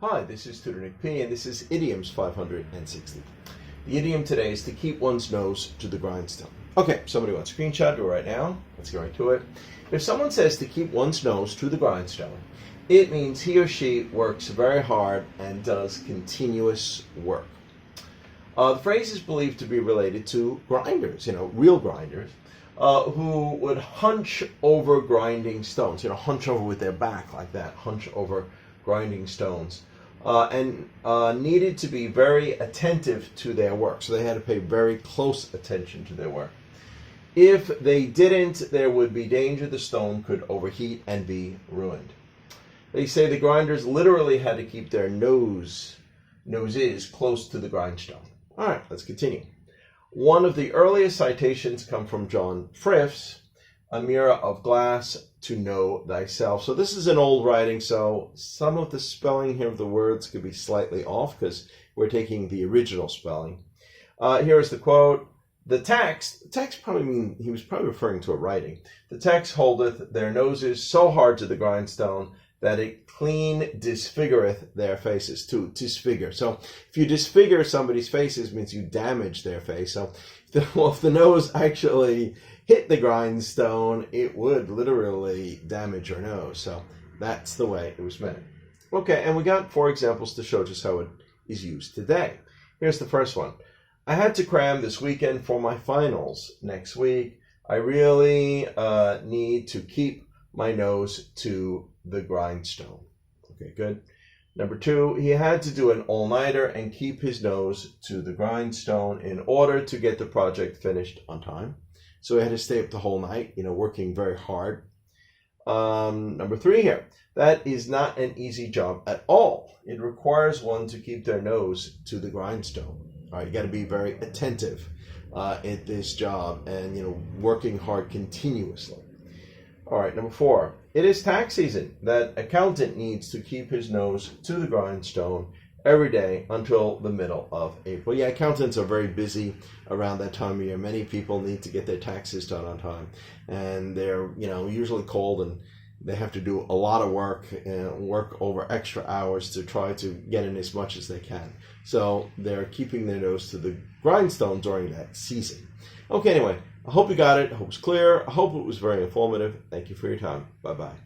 Hi, this is Tutor Nick P, and this is Idioms 560. The idiom today is to keep one's nose to the grindstone. Okay, somebody wants a screenshot, do it right now. Let's get right to it. If someone says to keep one's nose to the grindstone, it means he or she works very hard and does continuous work. The phrase is believed to be related to grinders, real grinders, who would hunch over grinding stones, hunch over with their back like that, hunch over grinding stones, and needed to be very attentive to their work. So they had to pay very close attention to their work. If they didn't, there would be danger the stone could overheat and be ruined. They say the grinders literally had to keep their noses close to the grindstone. All right, let's continue. One of the earliest citations come from John Friff's A Mirror of Glass to Know Thyself. So this is an old writing, so some of the spelling here of the words could be slightly off because we're taking the original spelling. Here is the quote. The text he was probably referring to a writing. The text holdeth their noses so hard to the grindstone that it clean disfigureth their faces. To disfigure. So if you disfigure somebody's faces, means you damage their face. So if the nose actually hit the grindstone, it would literally damage your nose. So that's the way it was meant. Okay, and we got 4 examples to show just how it is used today. Here's the first one. I had to cram this weekend for my finals next week. I really need to keep my nose to the grindstone. Okay, good. Number 2, he had to do an all-nighter and keep his nose to the grindstone in order to get the project finished on time. So he had to stay up the whole night, working very hard. Number 3 here, that is not an easy job at all. It requires one to keep their nose to the grindstone. All right, you got to be very attentive at this job and, working hard continuously. All right, number 4, it is tax season. That accountant needs to keep his nose to the grindstone every day until the middle of April. Yeah, accountants are very busy around that time of year. Many people need to get their taxes done on time, and they're usually cold, and they have to do a lot of work and work over extra hours to try to get in as much as they can. So they're keeping their nose to the grindstone during that season. Okay, anyway, I hope you got it. I hope it's clear. I hope it was very informative. Thank you for your time. Bye-bye.